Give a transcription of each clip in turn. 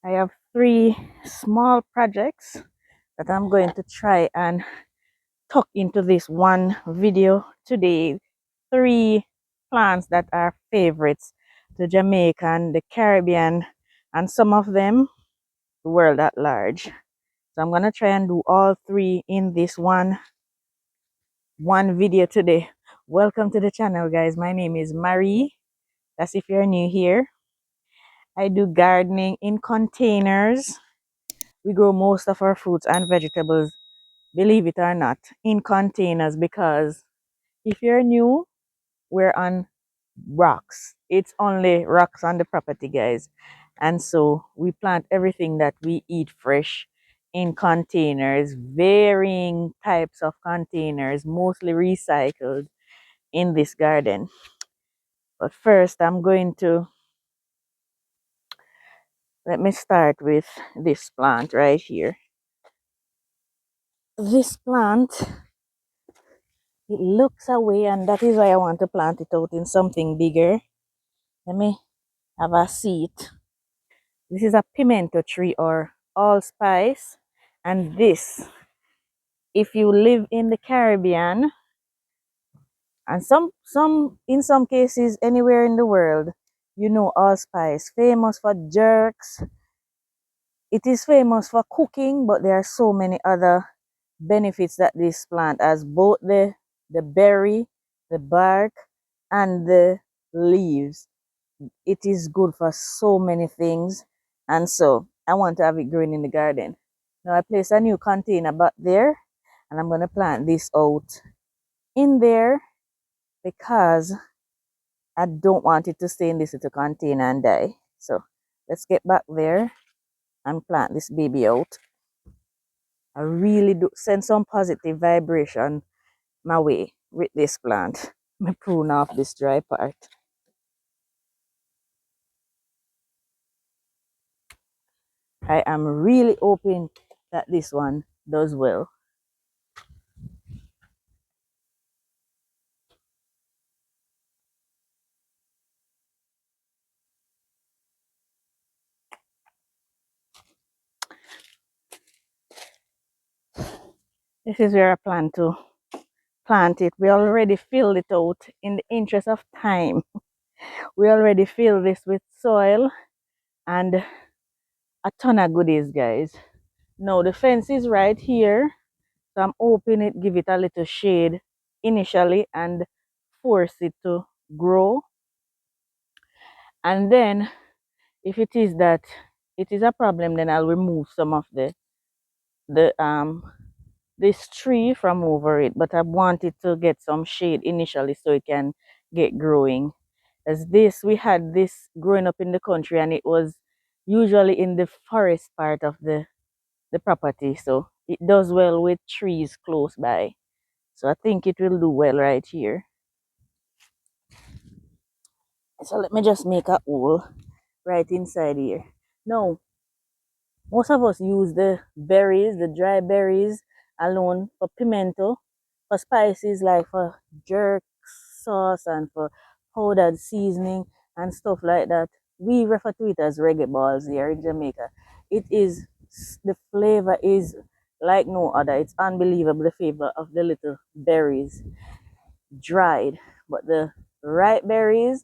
I have three small projects that I'm going to try and tuck into this one video today. Three plants that are favorites to Jamaica and the Caribbean, and some of them the world at large. So I'm gonna try and do all three in this one video today. Welcome to the channel, guys. My name is Marie. That's if you're new here. I do gardening in containers. We grow most of our fruits and vegetables, believe it or not, in containers, because if you're new, we're on rocks. It's only rocks on the property, guys. And so we plant everything that we eat fresh in containers, varying types of containers, mostly recycled in this garden. But first, let me start with this plant right here. This plant, it looks away, and that is why I want to plant it out in something bigger. Let me have a seat. This is a pimento tree or allspice, and this, if you live in the Caribbean, and in some cases anywhere in the world, you know allspice, famous for jerks. It is famous for cooking, but there are so many other benefits that this plant has, both the berry, the bark, and the leaves. It is good for so many things, and so I want to have it growing in the garden. Now I place a new container back there, and I'm going to plant this out in there because I don't want it to stay in this little container and die. So let's get back there and plant this baby out. I really do send some positive vibration my way with this plant. Me prune off this dry part. I am really hoping that this one does well. This is where I plan to plant it. We already filled it out in the interest of time. We already filled this with soil and a ton of goodies, guys. Now the fence is right here, so I'm hoping it give it a little shade initially and force it to grow. And then if it is that it is a problem, then I'll remove some of the this tree from over it, but I want it to get some shade initially so it can get growing. As this, we had this growing up in the country, and it was usually in the forest part of the property, so it does well with trees close by. So I think it will do well right here. So let me just make a hole right inside here. Now, most of us use the berries, the dry berries alone for pimento, for spices like for jerk sauce and for powdered seasoning and stuff like that. We refer to it as reggae balls here in Jamaica. It is, the flavor is like no other. It's unbelievable, the flavor of the little berries dried. But the ripe berries,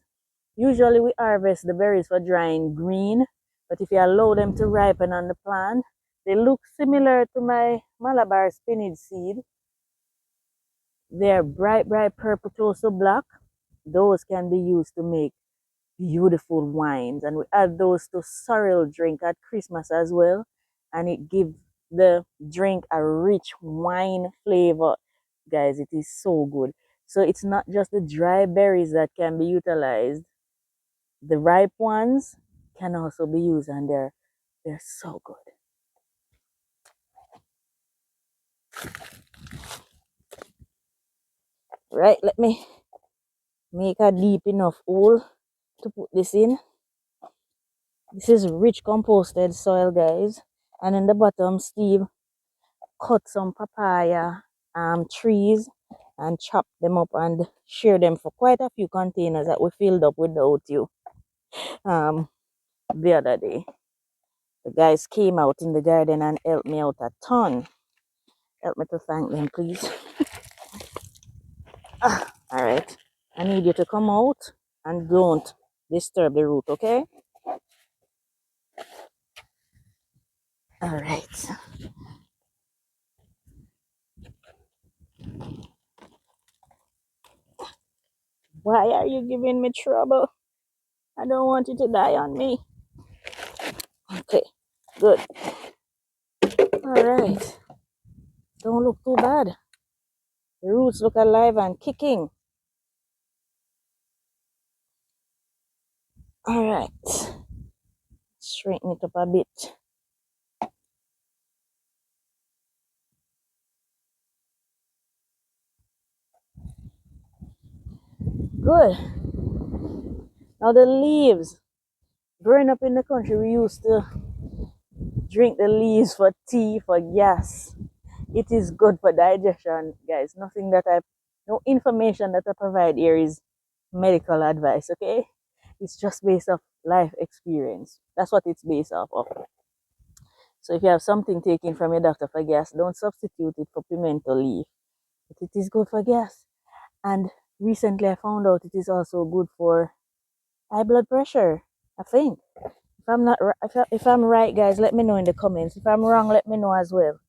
usually we harvest the berries for drying green, but if you allow them to ripen on the plant, they look similar to my Malabar spinach seed. They're bright purple, close to black. Those can be used to make beautiful wines, and we add those to sorrel drink at Christmas as well, and it gives the drink a rich wine flavor. Guys, it is so good. So it's not just the dry berries that can be utilized. The ripe ones can also be used, and they're so good. Right, let me make a deep enough hole to put this in. This is rich composted soil, guys. And in the bottom, Steve cut some papaya trees and chop them up and share them for quite a few containers that we filled up without you the other day. The guys came out in the garden and helped me out a ton. Help me to thank them, please. All right. I need you to come out and don't disturb the root, okay? All right. Why are you giving me trouble? I don't want you to die on me. Okay, good. All right. Don't look too bad. The roots look alive and kicking. All right. Straighten it up a bit. Good. Now the leaves. Growing up in the country, we used to drink the leaves for tea, for gas. It is good for digestion, guys. No information that I provide here is medical advice, okay? It's just based off life experience. That's what it's based off of. So if you have something taken from your doctor for gas, don't substitute it for pimento leaf. But it is good for gas. And recently I found out it is also good for high blood pressure, I think. If I'm right, guys, let me know in the comments. If I'm wrong, let me know as well.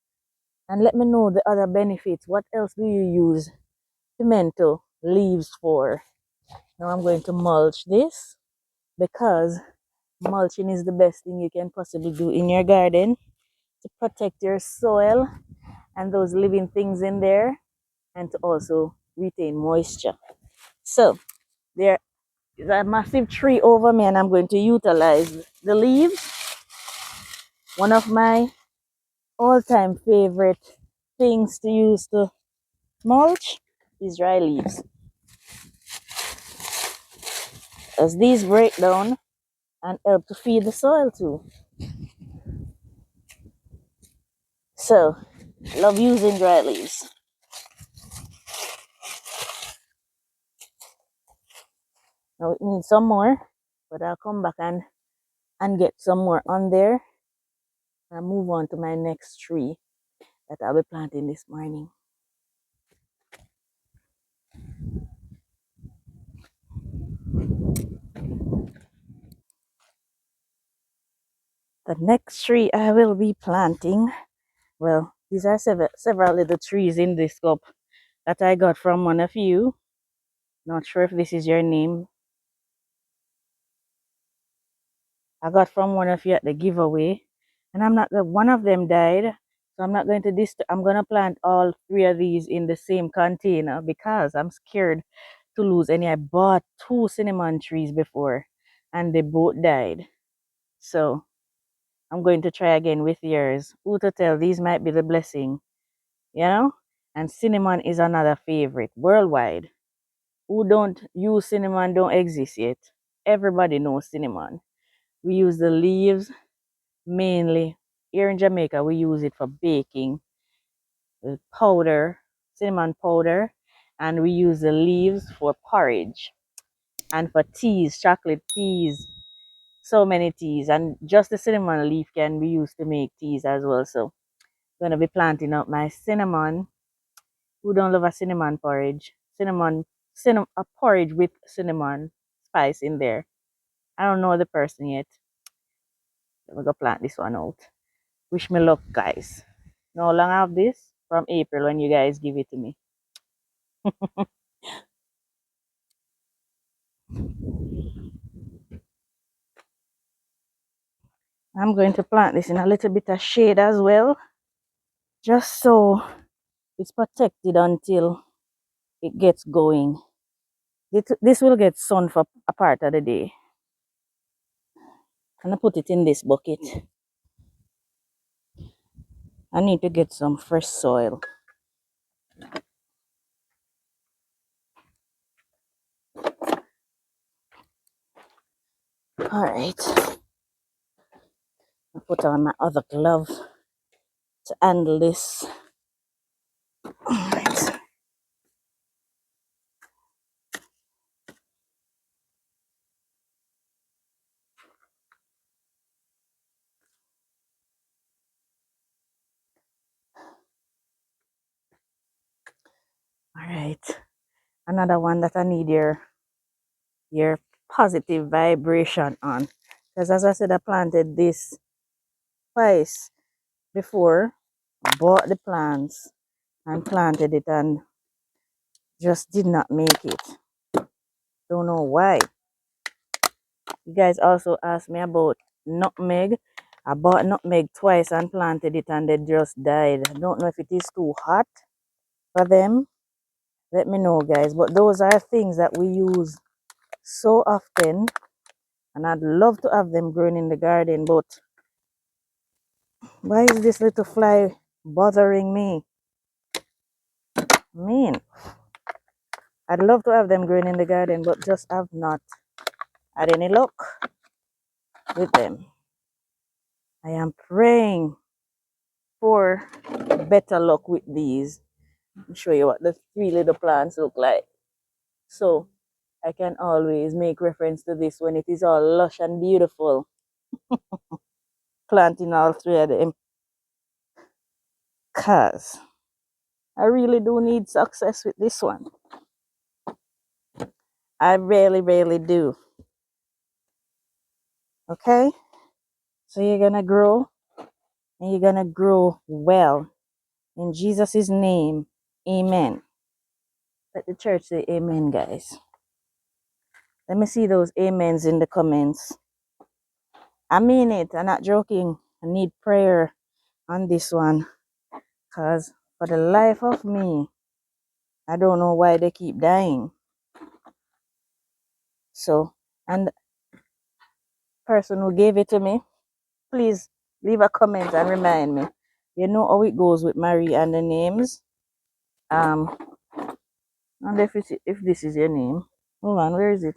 And let me know the other benefits. What else do you use pimento leaves for? Now I'm going to mulch this because mulching is the best thing you can possibly do in your garden to protect your soil and those living things in there and to also retain moisture. So there is a massive tree over me and I'm going to utilize the leaves. One of my all-time favorite things to use to mulch is dry leaves, as these break down and help to feed the soil too. So, love using dry leaves. Now it needs some more, but I'll come back and get some more on there and move on to my next tree that I'll be planting this morning. The next tree I will be planting, well, these are several little trees in this cup that I got from one of you. Not sure if this is your name. I got from one of you at the giveaway, and I'm not the one of them died, so I'm not going to I'm gonna plant all three of these in the same container because I'm scared to lose any. I bought two cinnamon trees before, and they both died. So I'm going to try again with yours. Who to tell? These might be the blessing, you know. And cinnamon is another favorite worldwide. Who don't use cinnamon don't exist yet. Everybody knows cinnamon. We use the leaves mainly. Here in Jamaica, we use it for baking, the powder, cinnamon powder, and we use the leaves for porridge and for teas, chocolate teas, so many teas. And just the cinnamon leaf can be used to make teas as well. So I'm gonna be planting up my cinnamon. Who don't love a cinnamon porridge? A porridge with cinnamon spice in there. I don't know the person yet. We're gonna plant this one out. Wish me luck, guys. No long have this from April when you guys give it to me. I'm going to plant this in a little bit of shade as well, just so it's protected until it gets going. This will get sun for a part of the day. I'm gonna put it in this bucket. I need to get some fresh soil. All right. I put on my other glove to handle this. All right. All right. Another one that I need your positive vibration on. Because as I said, I planted this twice before. I bought the plants and planted it and just did not make it. Don't know why. You guys also asked me about nutmeg. I bought nutmeg twice and planted it and they just died. I don't know if it is too hot for them. Let me know, guys. But those are things that we use so often, and I'd love to have them growing in the garden. But why is this little fly bothering me? I mean, I'd love to have them growing in the garden, but just have not had any luck with them. I am praying for better luck with these. I'll show you what the three little plants look like. So I can always make reference to this when it is all lush and beautiful. Planting all three of them. Cause I really do need success with this one. I really do. Okay? So you're gonna grow and you're gonna grow well. In Jesus' name, amen. Let the church say amen, guys. Let me see those amens in the comments. I mean it. I'm not joking. I need prayer on this one. Because for the life of me, I don't know why they keep dying. So, and the person who gave it to me, please leave a comment and remind me. You know how it goes with Marie and the names. And if this is your name. Hold on, where is it?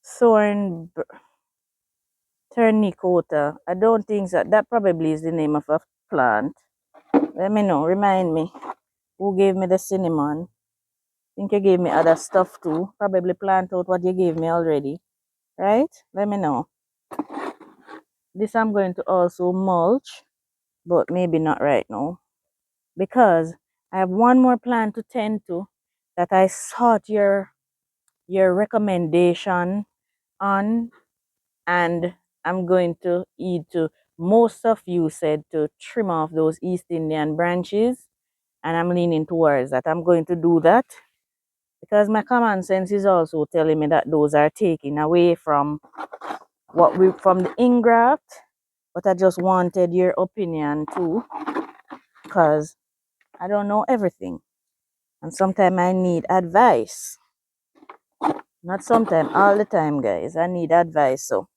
Thorn Turnicota. I don't think that probably is the name of a plant. Let me know. Remind me. Who gave me the cinnamon? I think you gave me other stuff too. Probably plant out what you gave me already. Right? Let me know. This I'm going to also mulch, but maybe not right now. Because I have one more plant to tend to that I sought your recommendation on, and I'm going to eat to. Most of you said to trim off those East Indian branches, and I'm leaning towards that. I'm going to do that because my common sense is also telling me that those are taken away from from the ingraft. But I just wanted your opinion too, because I don't know everything, and sometimes I need advice. Not sometimes, all the time, guys. I need advice, so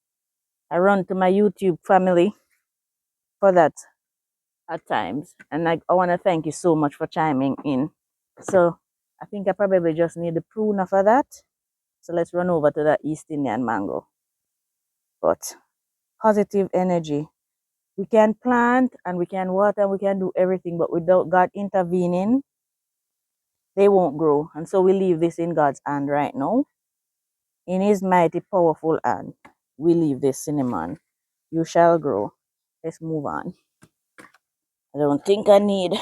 I run to my YouTube family for that at times. And I want to thank you so much for chiming in. So I think I probably just need the prune for that. So let's run over to that East Indian mango. But positive energy. We can plant and we can water and we can do everything, but without God intervening, they won't grow. And so we leave this in God's hand right now. In his mighty, powerful hand, we leave this cinnamon. You shall grow. Let's move on. I don't think I need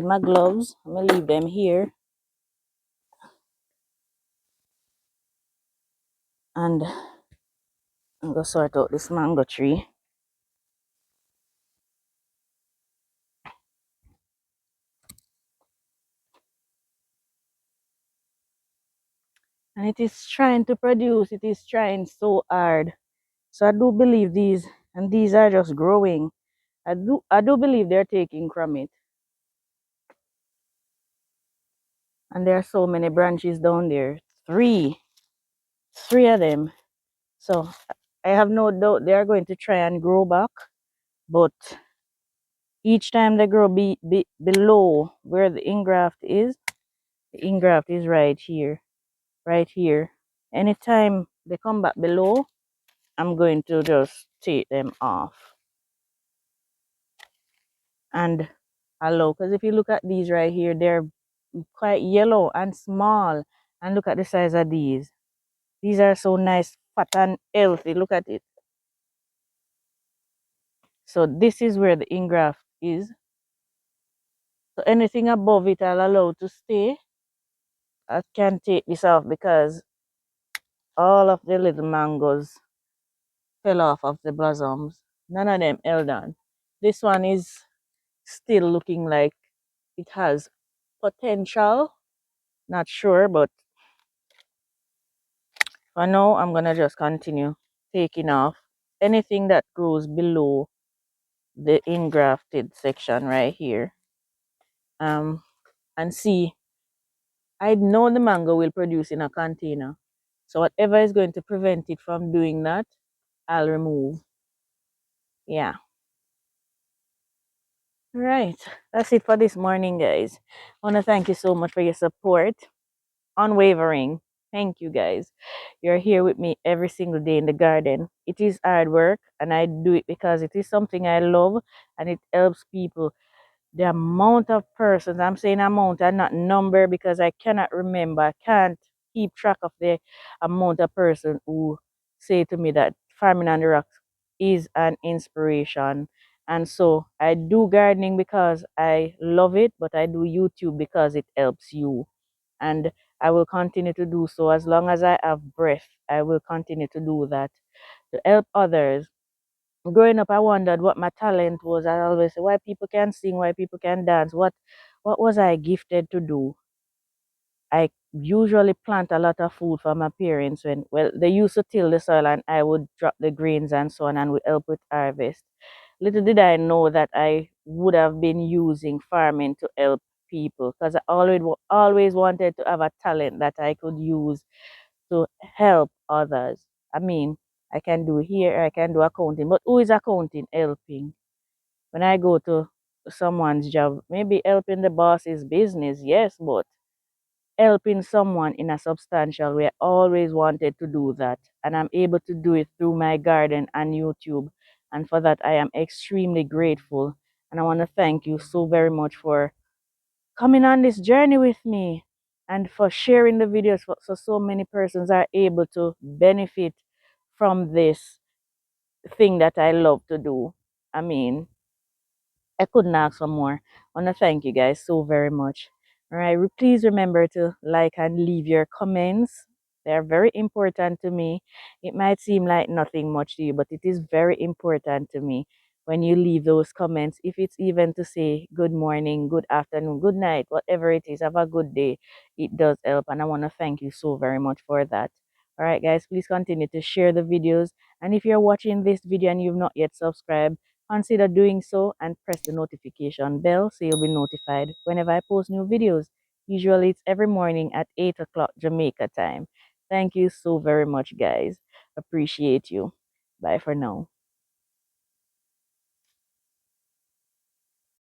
my gloves. I'm gonna leave them here. And I'm gonna sort out this mango tree. And it is trying to produce, it is trying so hard. So I do believe these, and these are just growing. I do believe they're taking from it. And there are so many branches down there. Three of them. So I have no doubt they are going to try and grow back, but each time they grow below where the ingraft is, the ingraft is right here, right here. Anytime they come back below, I'm going to just take them off and allow. Because if you look at these right here, they're quite yellow and small. And look at the size of these. These are so nice, fat and healthy. Look at it. So this is where the ingraft is. So anything above it I'll allow to stay. I can't take this off because all of the little mangoes fell off of the blossoms. None of them held on. This one is still looking like it has potential. Not sure, but for now, I'm gonna just continue taking off anything that grows below the engrafted section right here. Um, and see, I know the mango will produce in a container. So whatever is going to prevent it from doing that, I'll remove. Yeah. Right. That's it for this morning, guys. I want to thank you so much for your support. Unwavering. Thank you, guys. You're here with me every single day in the garden. It is hard work, and I do it because it is something I love and it helps people. The amount of persons, I'm saying amount and not number because I cannot remember, I can't keep track of the amount of person who say to me that farming on the rocks is an inspiration. And so I do gardening because I love it, but I do YouTube because it helps you. And I will continue to do so as long as I have breath. I will continue to do that to help others. Growing up, I wondered what my talent was. I always say, why people can sing, why people can dance. What was I gifted to do? I usually plant a lot of food for my parents when, well, they used to till the soil and I would drop the grains and so on and we help with harvest. Little did I know that I would have been using farming to help people because I always wanted to have a talent that I could use to help others. I mean, I can do here, I can do accounting, but who is accounting helping? When I go to someone's job, maybe helping the boss's business, yes, but helping someone in a substantial way, I always wanted to do that. And I'm able to do it through my garden and YouTube. And for that, I am extremely grateful. And I want to thank you so very much for coming on this journey with me and for sharing the videos so many persons are able to benefit from this thing that I love to do. I mean, I couldn't ask for more. I want to thank you guys so very much. All right, please remember to like and leave your comments. They're very important to me. It might seem like nothing much to you, but it is very important to me when you leave those comments. If it's even to say good morning, good afternoon, good night, whatever it is, have a good day. It does help, and I want to thank you so very much for that. All right, guys, please continue to share the videos. And if you're watching this video and you've not yet subscribed, consider doing so and press the notification bell so you'll be notified whenever I post new videos. Usually it's every morning at 8 o'clock Jamaica time. Thank you so very much, guys. Appreciate you. Bye for now.